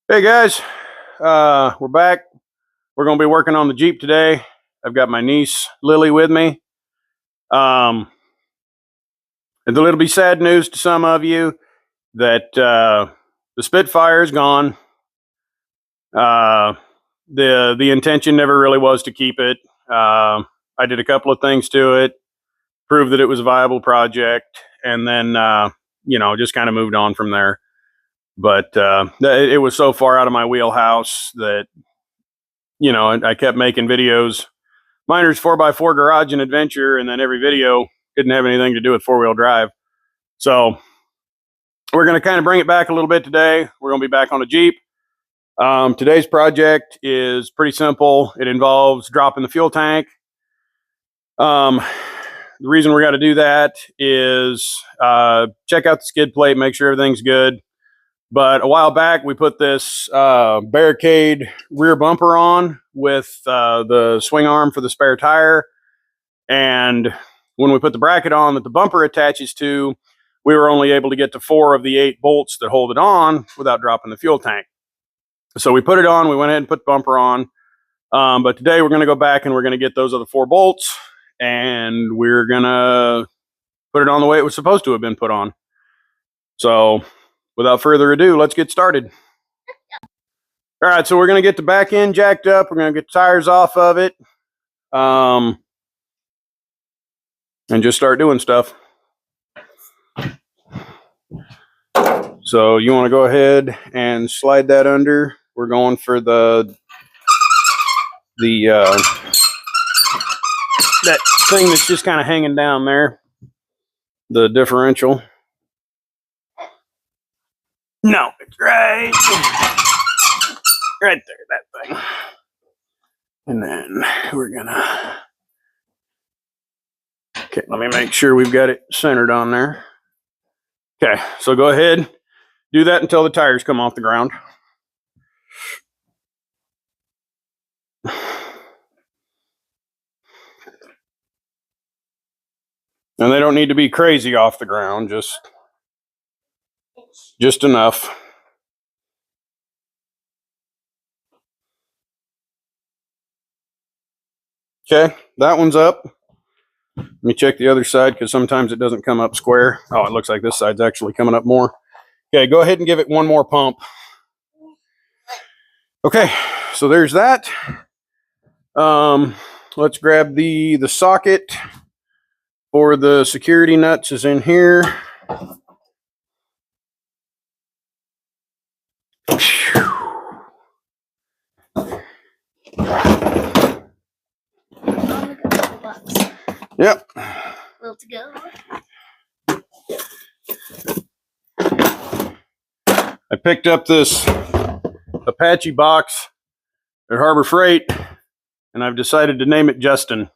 Hey guys, we're back. We're going to be working on the Jeep today. I've got my niece Lily with me. And it'll be sad news to some of you that the Spitfire is gone. The intention never really was to keep it. I did a couple of things to it, proved that it was a viable project, and then just kind of moved on from there. But it was so far out of my wheelhouse that I kept making videos. Miner's 4x4 garage and adventure, and then every video didn't have anything to do with four-wheel drive. So we're going to kind of bring it back a little bit today. We're going to be back on a Jeep. Today's project is pretty simple. It involves dropping the fuel tank. The reason we're going to do that is check out the skid plate, make sure everything's good. But a while back, we put this Barricade rear bumper on with the swing arm for the spare tire. And when we put the bracket on that the bumper attaches to, we were only able to get to 4 of the 8 bolts that hold it on without dropping the fuel tank. So we put it on, we went ahead and put the bumper on. But today we're going to go back and we're going to get those other 4 bolts, and we're going to put it on the way it was supposed to have been put on. So without further ado, let's get started. All right, so we're going to get the back end jacked up. We're going to get the tires off of it. And just start doing stuff. So you want to go ahead and slide that under. We're going for that thing that's just kind of hanging down there, the differential. No, it's right there, that thing. And then we're gonna, okay, let me make sure we've got it centered on there. Okay, so go ahead, do that until the tires come off the ground. And they don't need to be crazy off the ground, just enough. Okay, that one's up. Let me check the other side because sometimes it doesn't come up square. Oh, it looks like this side's actually coming up more. Okay, go ahead and give it one more pump. Okay, so there's that. Let's grab the socket for the security nuts is in here. Yep. Let's go. I picked up this Apache box at Harbor Freight, and I've decided to name it Justin.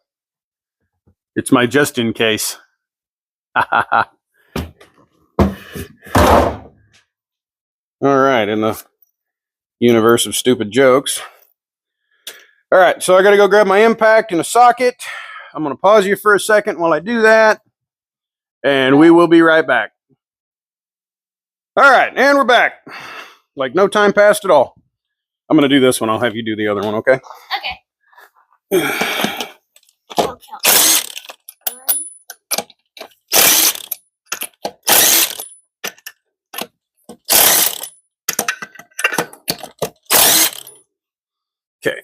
It's my Justin case. All right, in the universe of stupid jokes. All right, so I got to go grab my impact and a socket. I'm going to pause you for a second while I do that, and we will be right back. All right, and we're back. Like no time passed at all. I'm going to do this one. I'll have you do the other one, okay? Okay. Okay.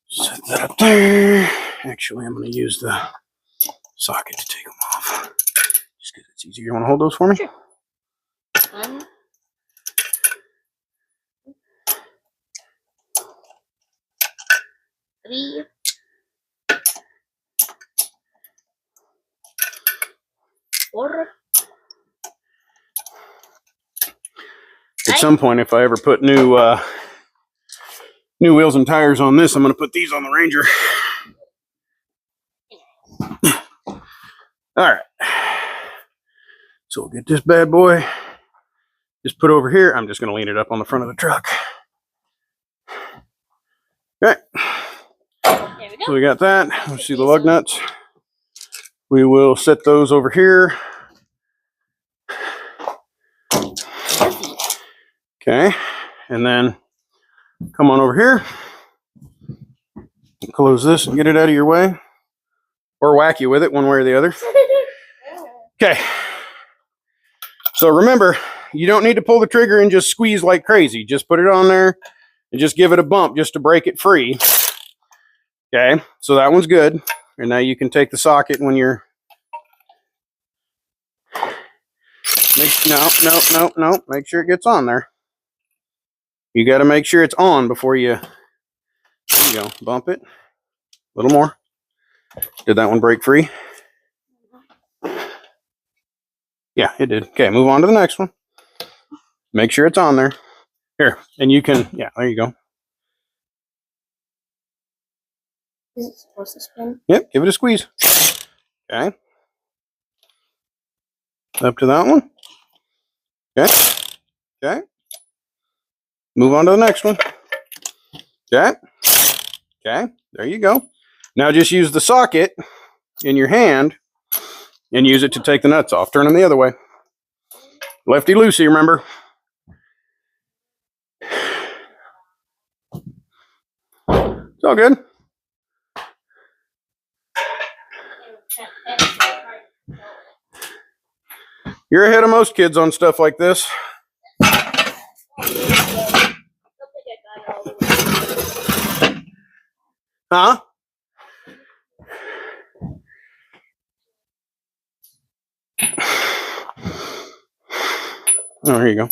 Set that up there. Actually, I'm going to use the socket to take them off. Just because it's easier. You want to hold those for me? Sure. 1, 3, 4. At some point, if I ever put new wheels and tires on this, I'm going to put these on the Ranger. All right. So we'll get this bad boy just put over here. I'm just going to lean it up on the front of the truck. Okay. There we go. So we got that. Let's see the lug nuts. We will set those over here. Okay, and then come on over here. Close this and get it out of your way. Or whack you with it one way or the other. Okay. So remember, you don't need to pull the trigger and just squeeze like crazy. Just put it on there and just give it a bump just to break it free. Okay, so that one's good. And now you can take the socket when you're... No. Make sure it gets on there. You got to make sure it's on before you... There you go. Bump it. A little more. Did that one break free? Yeah, it did. Okay, move on to the next one. Make sure it's on there. Here, and you can... Yeah, there you go. Is it supposed to spin? Yep, give it a squeeze. Okay. Up to that one. Okay. Okay. Move on to the next one. Okay. Okay. There you go. Now just use the socket in your hand and use it to take the nuts off. Turn them the other way. Lefty loosey, remember? It's all good. You're ahead of most kids on stuff like this. Huh? Oh, here you go.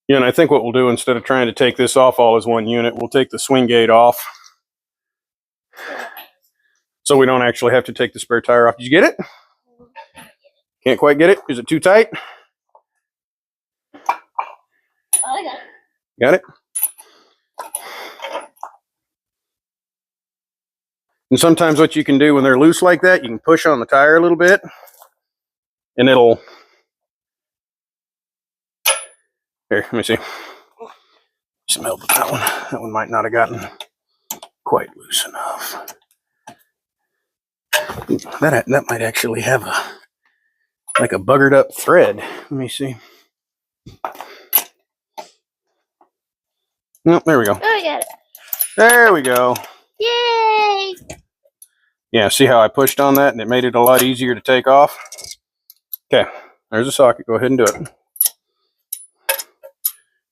Yeah, and I think what we'll do, instead of trying to take this off all as one unit, we'll take the swing gate off. So we don't actually have to take the spare tire off. Did you get it? Can't quite get it? Is it too tight? Oh, I got it. Got it? And sometimes what you can do when they're loose like that, you can push on the tire a little bit and it'll... Here, let me see. Smell that one. That one might not have gotten quite loose enough. That might actually have like a buggered up thread. Let me see. Nope, there we go. Oh, I got it. There we go. Yay! Yeah, see how I pushed on that and it made it a lot easier to take off? Okay, there's a socket. Go ahead and do it.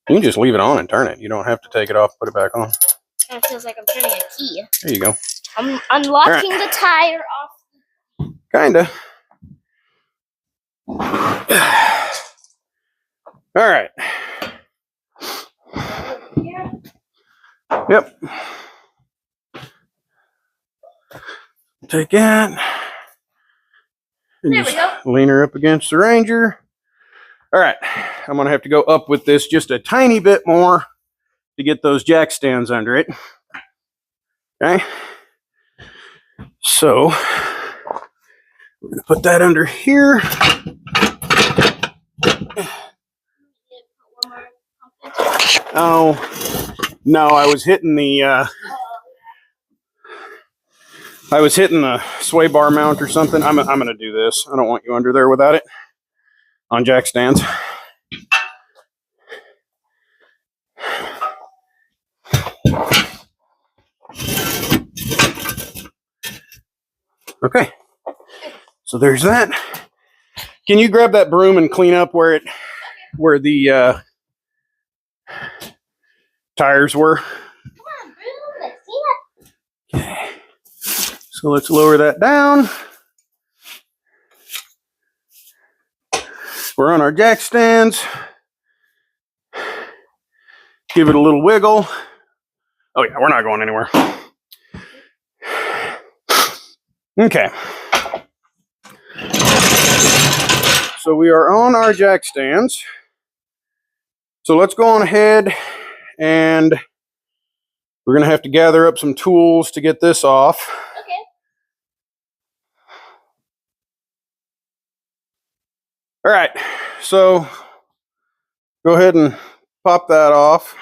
You can just leave it on and turn it. You don't have to take it off, put it back on. It feels like I'm turning a key. There you go. I'm unlocking the tire off. Kinda. All right. Yep. Take that. And There we just go. lean her up against the Ranger. All right. I'm going to have to go up with this just a tiny bit more to get those jack stands under it. Okay. So we're going to put that under here. Oh, no, I was hitting the sway bar mount or something. I'm going to do this. I don't want you under there without it on jack stands. Okay. So there's that. Can you grab that broom and clean up where the tires were? Come on, broom. Let's see it. Okay. So let's lower that down. We're on our jack stands. Give it a little wiggle. Oh yeah, we're not going anywhere. Okay. So we are on our jack stands. So let's go on ahead and we're going to have to gather up some tools to get this off. All right, so go ahead and pop that off.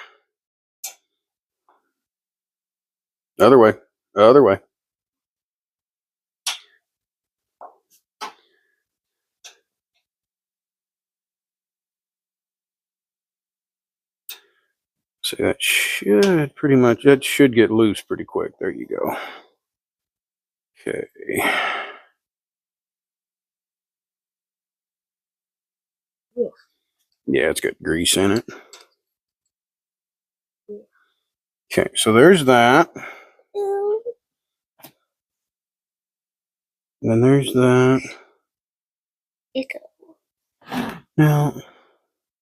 Other way, other way. See, that should that should get loose pretty quick. There you go. Okay. Yeah, it's got grease in it. Okay, so there's that. Then there's that. Now,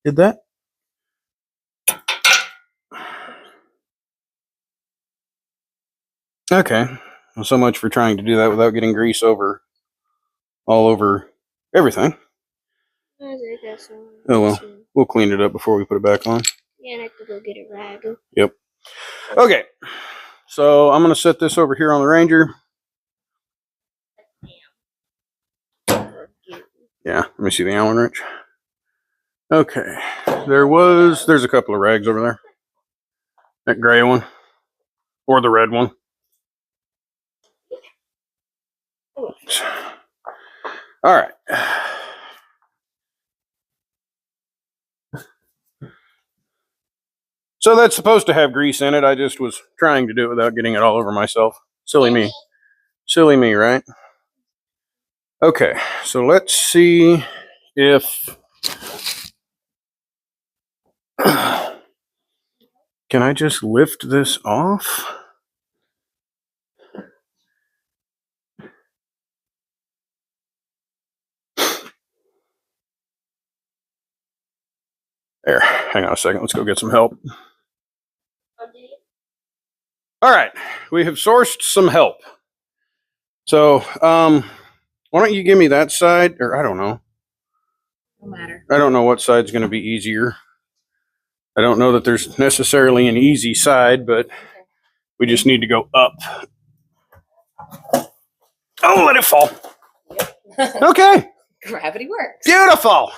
did that? Okay. Well, so much for trying to do that without getting grease all over everything. Oh well, we'll clean it up before we put it back on. Yeah, and I have to go get a rag. Yep. Okay. So I'm gonna set this over here on the Ranger. Yeah, let me see the Allen wrench. Okay. There's a couple of rags over there. That gray one. Or the red one. Alright. So that's supposed to have grease in it. I just was trying to do it without getting it all over myself. Silly me. Silly me, right? Okay, so let's see if... Can I just lift this off? There, hang on a second. Let's go get some help. All right, we have sourced some help. So, why don't you give me that side? Or I don't know. No matter. I don't know what side's going to be easier. I don't know that there's necessarily an easy side, but we just need to go up. Oh, let it fall. Okay. Gravity works. Beautiful. All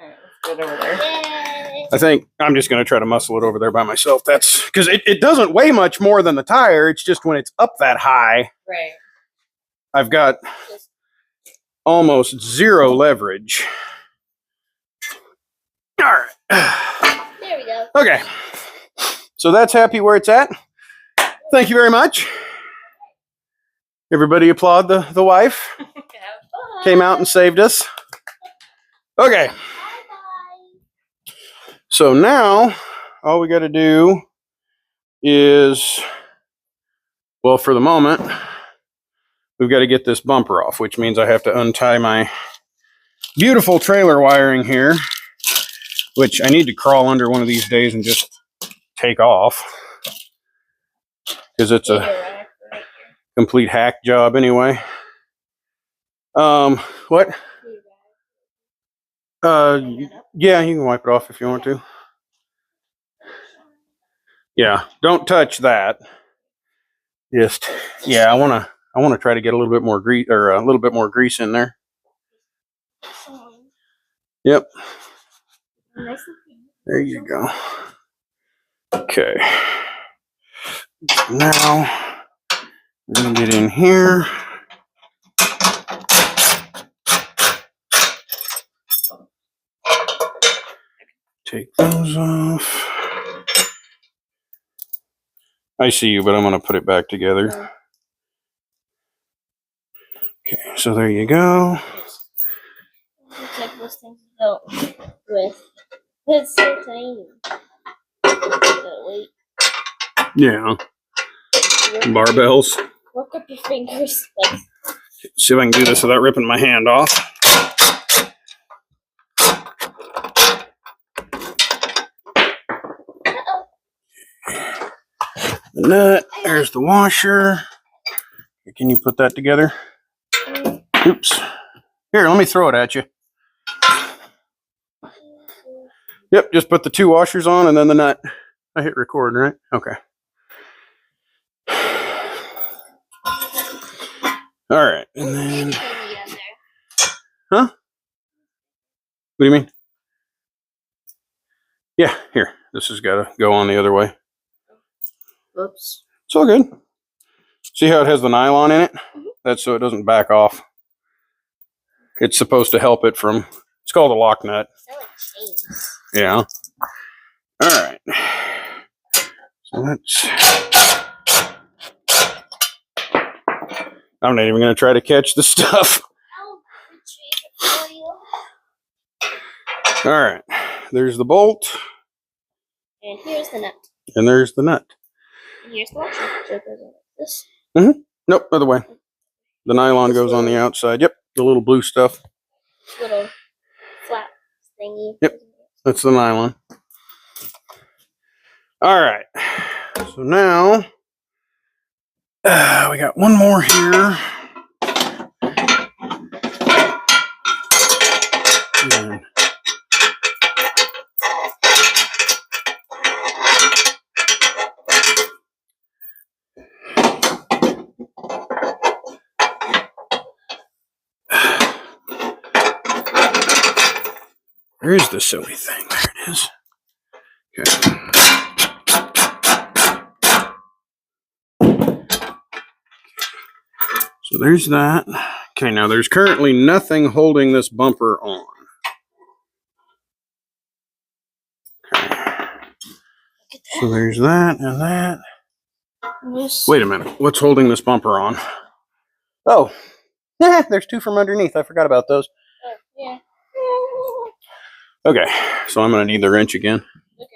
right, let's get over there. Yay! I think I'm just going to try to muscle it over there by myself. That's because it doesn't weigh much more than the tire. It's just when it's up that high, Right. I've got almost zero leverage. All right. There we go. Okay. So that's happy where it's at. Thank you very much. Everybody applaud the wife. Came out and saved us. Okay. Bye-bye. So now all we got to do is, well, for the moment, we've got to get this bumper off, which means I have to untie my beautiful trailer wiring here, which I need to crawl under one of these days and just take off because it's a complete hack job anyway. What? Yeah, you can wipe it off if you want to. Yeah, don't touch that. Just, yeah, I want to try to get a little bit more grease or a little bit more grease in there. Yep. There you go. Okay. Now I'm gonna get in here. Take those off. I see you, but I'm gonna put it back together. Okay, so there you go. Looks like this thing's built with. It's so tiny. Wait. Yeah. Barbells. Work up your fingers. Like, See if I can do this without ripping my hand off. The nut. There's the washer. Can you put that together? Oops. Here, let me throw it at you. Yep, just put the two washers on and then the nut. I hit record, right? Okay. All right, and then, huh? What do you mean? Yeah, here. This has got to go on the other way. Oops. It's all good. See how it has the nylon in it? Mhm. That's so it doesn't back off. It's supposed to help it from, it's called a lock nut. They're like chains. Yeah. All right. So that's, I'm not even going to try to catch the stuff. I'll retrieve it for you. All right. There's the bolt, And here's the nut. and there's the nut. And here's the washer. So it goes on like this. Nope, other way. The nylon goes on the outside. Yep, the little blue stuff. Little flat thingy. Yep. That's the nylon. All right. So now we got one more here. And there's the silly thing. There it is. Okay. So there's that. Okay, now there's currently nothing holding this bumper on. Okay. So there's that and that. Wait a minute. What's holding this bumper on? Oh, there's two from underneath. I forgot about those. Yeah. Okay, so I'm going to need the wrench again. Okay.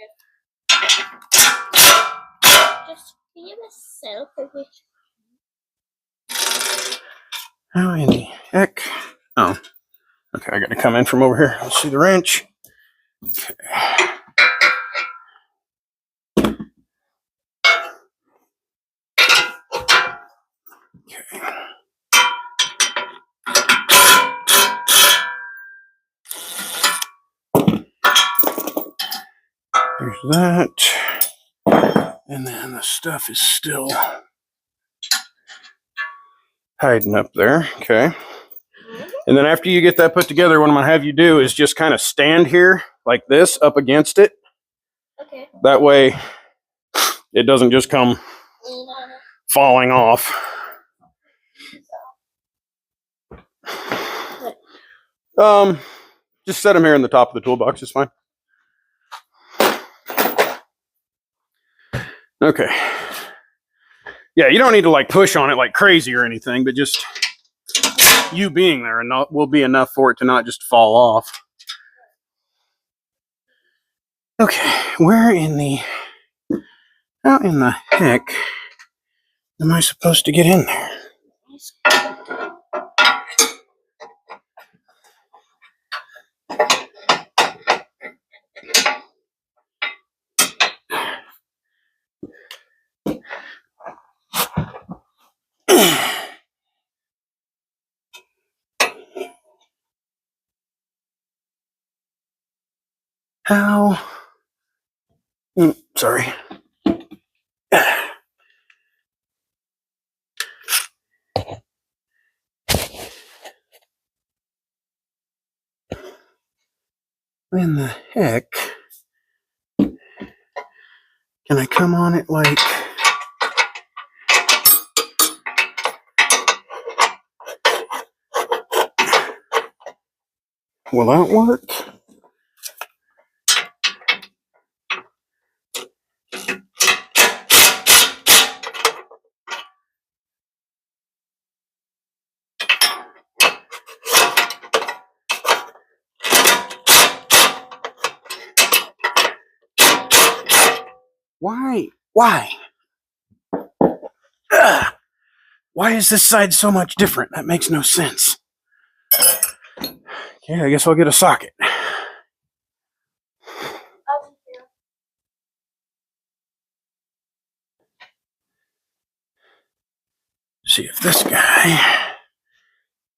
Just be myself. How in the heck? Oh, okay. I got to come in from over here. Let's see the wrench. Okay. Okay. There's that. And then the stuff is still hiding up there. Okay. And then after you get that put together, what I'm going to have you do is just kind of stand here like this up against it. Okay. That way it doesn't just come Lean on it. falling off. Just set them here in the top of the toolbox. It's fine. Okay. Yeah, you don't need to like push on it like crazy or anything, but just you being there and not will be enough for it to not just fall off. Okay, where in the how in the heck am I supposed to get in there? How? Sorry. In the heck can I come on it like? Will that work? Why? Why? Ugh. Why is this side so much different? That makes no sense. Okay, I guess I'll get a socket. See if this guy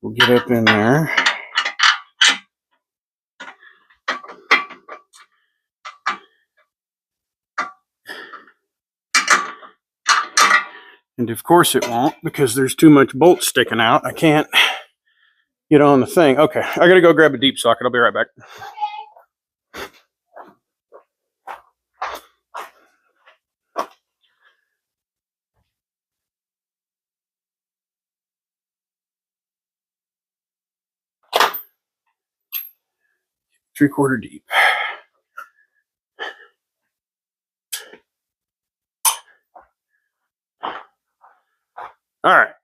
will get up in there. And of course it won't, because there's too much bolt sticking out. I can't get on the thing. Okay, I gotta go grab a deep socket. I'll be right back. Three-quarter deep. All right.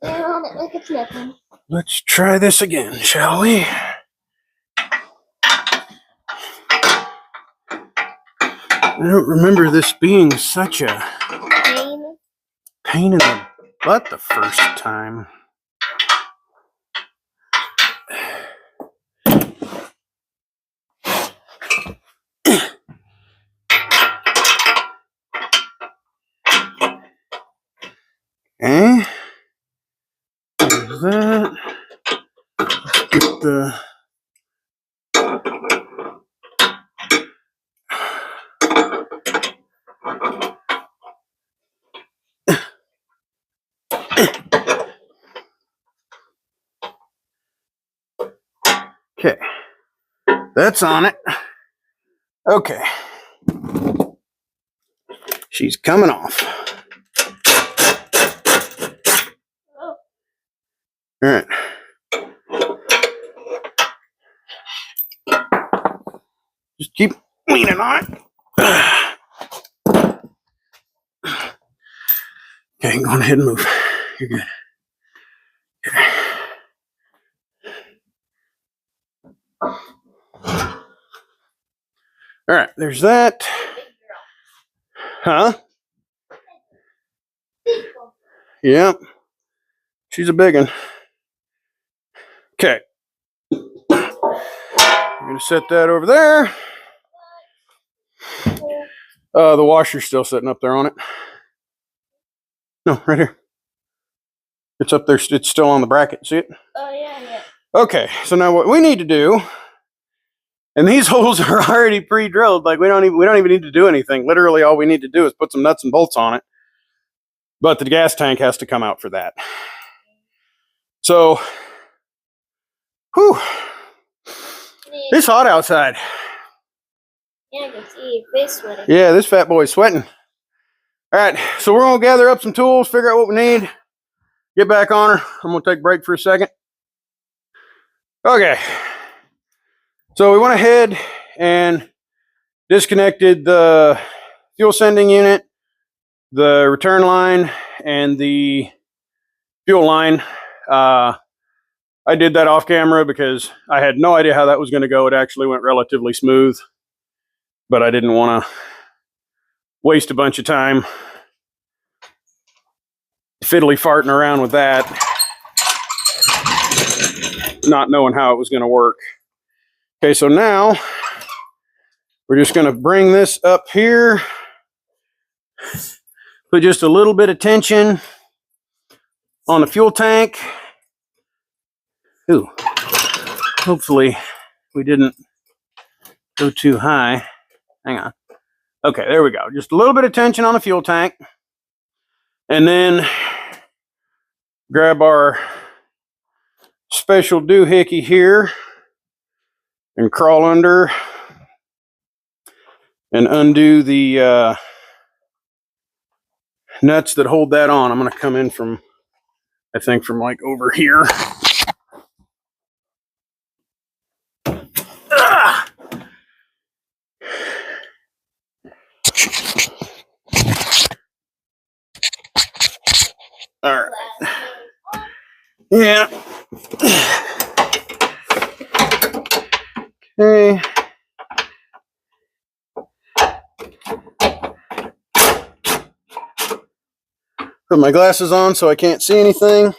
Stand on it like it's nothing. Let's try this again, shall we? I don't remember this being such a pain in the butt the first time. Okay. There's that. Get the okay. That's on it. Okay. She's coming off. Oh. All right. Just keep leaning on it. Okay, go on ahead and move. You're good. Okay. All right, there's that. Huh? Yeah. She's a big one. Okay. I'm going to set that over there. The washer's still sitting up there on it. No, right here. It's up there. It's still on the bracket. See it? Oh, yeah, yeah. Okay, so now what we need to do, and these holes are already pre-drilled. Like we don't even need to do anything. Literally, all we need to do is put some nuts and bolts on it. But the gas tank has to come out for that. So, whew, it's hot outside. Yeah, I can see your face sweating. Yeah, this fat boy's sweating. All right, so we're gonna gather up some tools, figure out what we need, get back on her. I'm gonna take a break for a second. Okay, so we went ahead and disconnected the fuel sending unit, the return line, and the fuel line. I did that off camera because I had no idea how that was going to go. It actually went relatively smooth, but I didn't want to waste a bunch of time fiddly farting around with that, not knowing how it was going to work. Okay, so now we're just going to bring this up here, put just a little bit of tension on the fuel tank. Ooh, hopefully we didn't go too high. Hang on. Okay, there we go. Just a little bit of tension on the fuel tank. And then grab our special doohickey here and crawl under and undo the nuts that hold that on. I'm going to come in from, I think, from like over here. All right. Yeah. Okay. Put my glasses on so I can't see anything.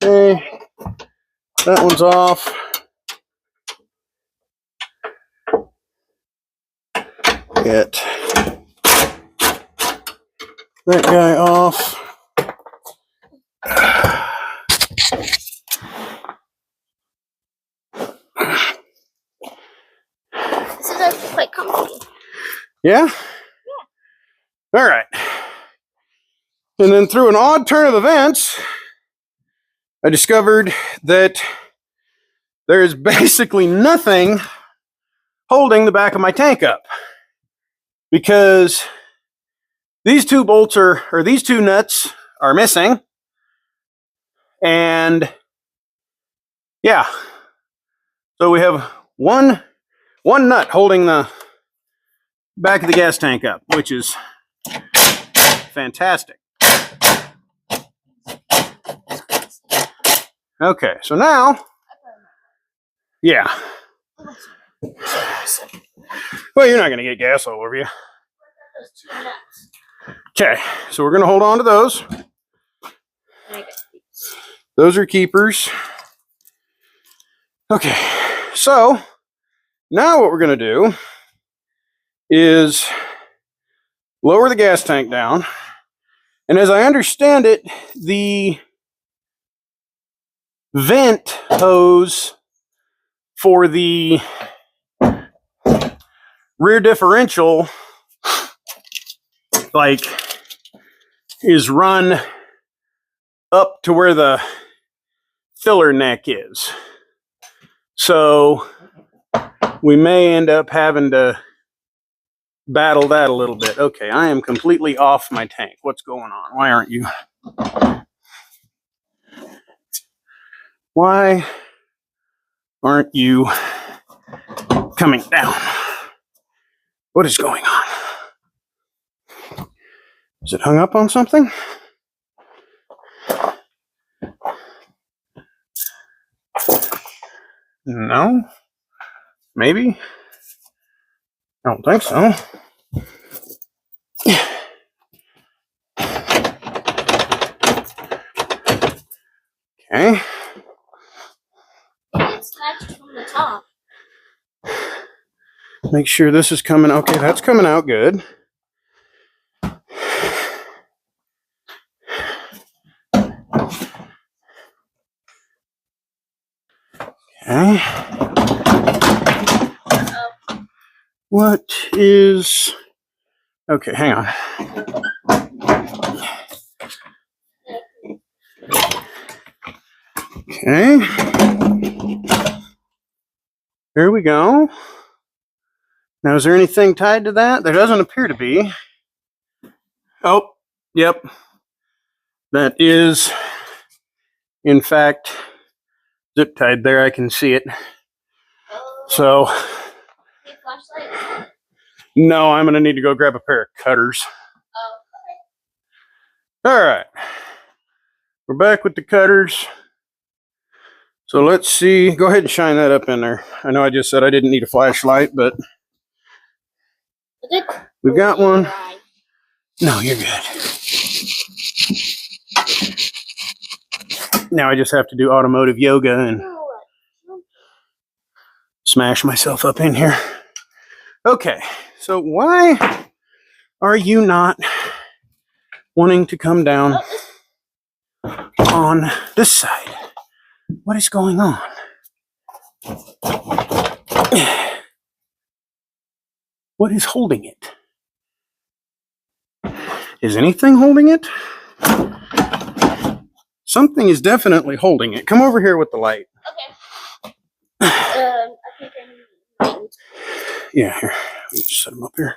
Okay. That one's off. Get that guy off. This is actually quite comfy. Yeah? All right. And then through an odd turn of events, I discovered that there is basically nothing holding the back of my tank up, because these two bolts or these two nuts are missing. And yeah, so we have one nut holding the back of the gas tank up, which is fantastic. Okay, so now, yeah. Well, you're not going to get gas all over you. Okay, so we're going to hold on to those. Those are keepers. Okay, so now what we're going to do is lower the gas tank down. And as I understand it, the vent hose for the rear differential is run up to where the filler neck is. So we may end up having to battle that a little bit. Okay, I am completely off my tank. What's going on? Why aren't you? Why aren't you coming down? What is going on? Is it hung up on something? No? Maybe? I don't think so. Okay. It's attached from the top. Make sure this is coming. Okay, that's coming out good. Okay. What is... Okay, hang on. Okay. There we go. Now, is there anything tied to that? There doesn't appear to be. Oh, yep. That is, in fact, zip tied there. I can see it. So, Flashlight? no, I'm going to need to go grab a pair of cutters. Oh, All right. We're back with the cutters. So let's see. Go ahead and shine that up in there. I know I just said I didn't need a flashlight, but okay. we've got one. No, you're good. Now I just have to do automotive yoga and smash myself up in here. Okay, so why are you not wanting to come down on this side? What is going on? What is holding it? Is anything holding it? Something is definitely holding it. Come over here with the light. Okay. I think I need. Yeah, here. Let me just set them up here.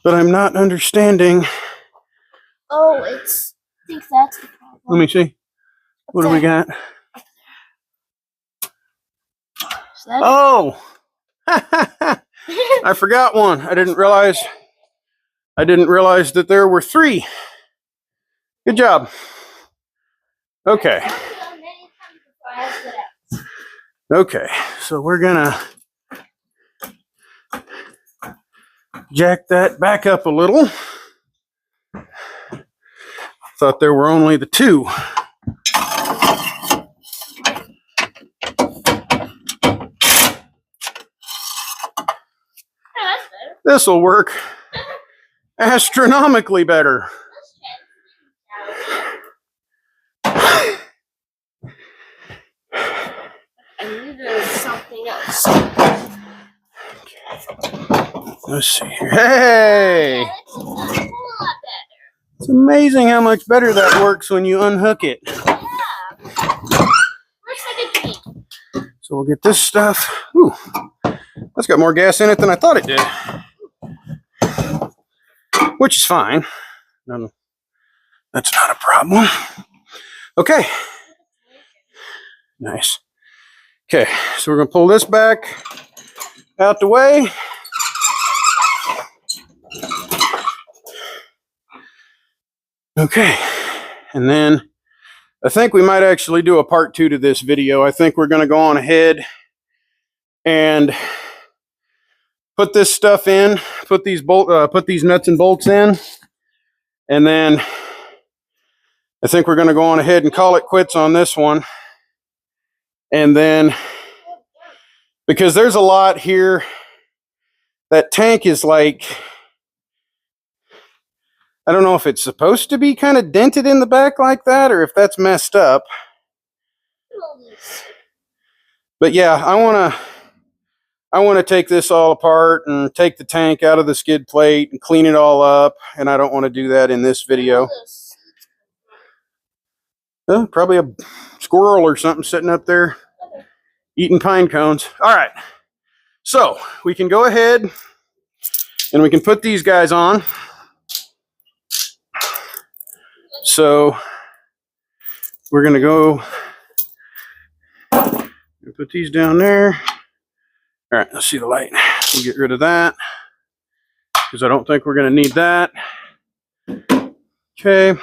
But I'm not understanding. Oh, I think that's the problem. Let me see. What do we got? Oh! I forgot one. I didn't realize that there were three. Good job. Okay. Okay, so we're gonna jack that back up a little. Thought there were only the two. This will work astronomically better. I need something else. Let's see here. Hey! Yeah, it's a lot better. It's amazing how much better that works when you unhook it. Yeah. Works like a dream. So we'll get this stuff. Ooh, that's got more gas in it than I thought it did. Which is fine. That's not a problem. Okay. Nice. Okay, so we're going to pull this back out the way. Okay, and then I think we might actually do a part 2 to this video. I think we're going to go on ahead and put this stuff in, put these nuts and bolts in, and then I think we're going to go on ahead and call it quits on this one. And then, because there's a lot here, that tank is like, I don't know if it's supposed to be kind of dented in the back like that or if that's messed up. But yeah, I want to take this all apart and take the tank out of the skid plate and clean it all up, and I don't want to do that in this video. Probably a squirrel or something sitting up there eating pine cones. All right, so we can go ahead and we can put these guys on. So we're going to go put these down there. All right, let's see the light. We'll get rid of that because I don't think we're going to need that. Okay.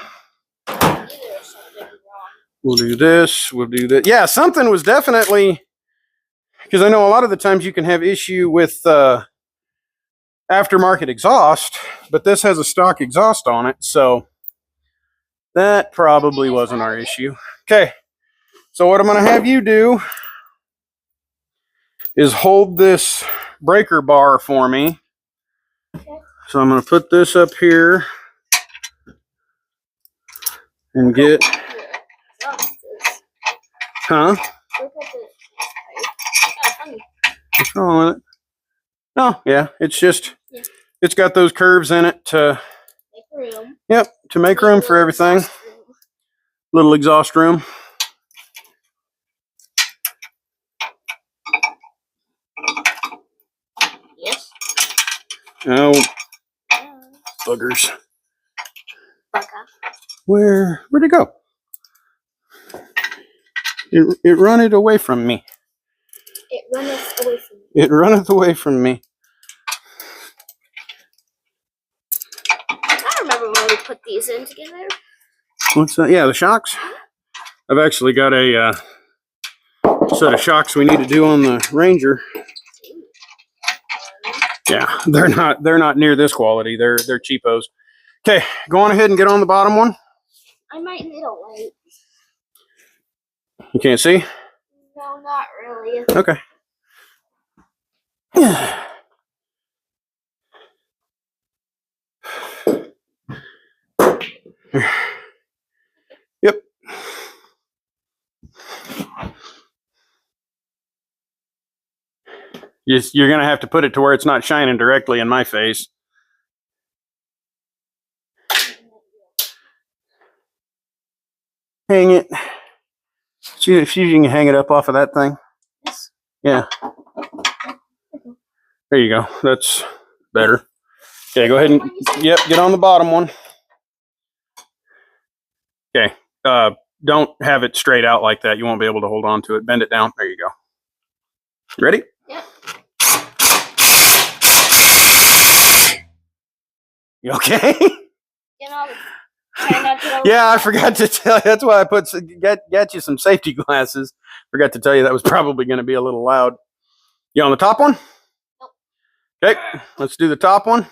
We'll do this. We'll do that. Yeah, something was definitely, because I know a lot of the times you can have issue with aftermarket exhaust, but this has a stock exhaust on it, so that probably wasn't our issue. Okay, so what I'm going to have you do is hold this breaker bar for me. So I'm going to put this up here and get... Huh? What's wrong with it? Oh, yeah, it's just, it's got those curves in it to... Make room. Yep, to make room for everything. Little exhaust room. Yes. Oh, buggers. Bugger. Where'd it go? It runneth away from me. It runneth away from me. It runneth away from me. I remember when we put these in together. What's that? Yeah, the shocks. I've actually got a set of shocks we need to do on the Ranger. Yeah, they're not near this quality. They're cheapos. Okay, go on ahead and get on the bottom one. I might need a light. You can't see? No, not really. Okay. Yep. You're going to have to put it to where it's not shining directly in my face. Hang it. See if you can hang it up off of that thing. Yes. Yeah. There you go. That's better. Okay, go ahead and get on the bottom one. Okay. Don't have it straight out like that. You won't be able to hold on to it. Bend it down. There you go. You ready? Yep. You okay? You know, try not to Yeah, I forgot to tell you. That's why I got you some safety glasses. Forgot to tell you that was probably going to be a little loud. You on the top one? Nope. Okay, let's do the top one.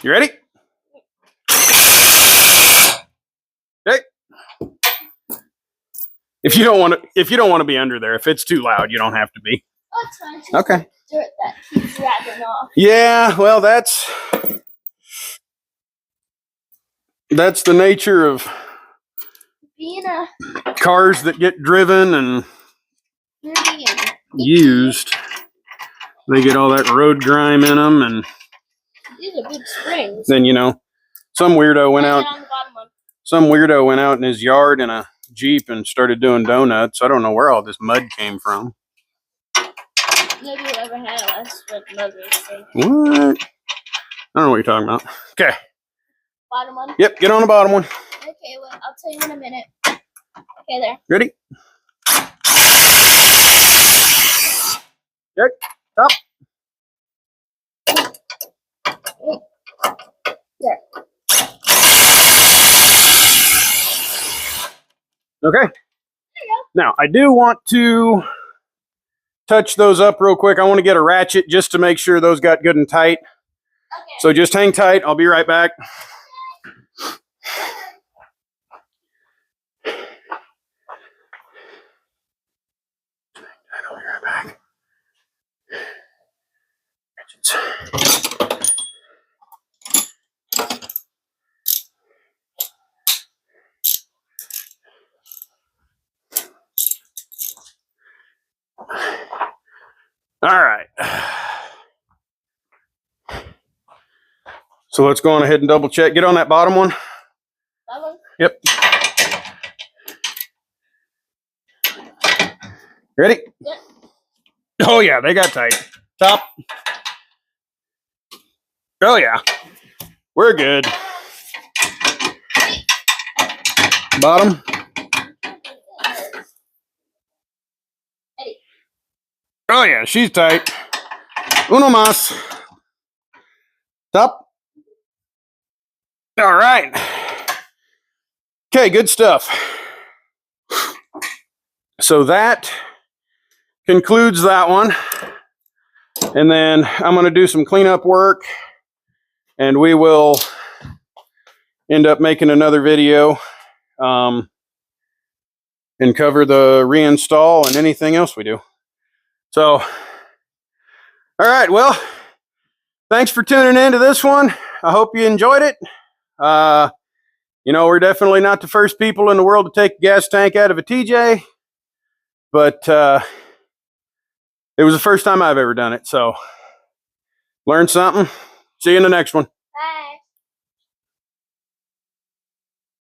You ready? Okay. If you don't want to be under there, if it's too loud, you don't have to be. Oh, it's fine. Just Okay. dirt that keeps rattling off. Yeah, well, that's the nature of Being a cars that get driven and Dirty and used. They get all that road grime in them, and these are big springs. then, you know, some weirdo went out. On the bottom one. Some weirdo went out in his yard in a Jeep and started doing donuts. I don't know where all this mud came from. Maybe whoever had it last with mud racing. What? I don't know what you're talking about. Okay. Bottom one. Yep, get on the bottom one. Okay, well, I'll tell you in a minute. Okay, there. Ready? Okay, stop. There. Okay. Now, I do want to touch those up real quick. I want to get a ratchet just to make sure those got good and tight. Okay. So just hang tight. I'll be right back. I'll be right back. Ratchets. All right. So let's go on ahead and double check. Get on that bottom one. That one? Yep. Ready? Yep. Oh, yeah, they got tight. Top. Oh, yeah. We're good. Bottom. Oh, yeah, she's tight. Uno más. Top. All right. Okay, good stuff. So that concludes that one. And then I'm going to do some cleanup work, and we will end up making another video and cover the reinstall and anything else we do. So, all right, well, thanks for tuning in to this one. I hope you enjoyed it. You know, we're definitely not the first people in the world to take a gas tank out of a TJ, but it was the first time I've ever done it. So, learn something. See you in the next one.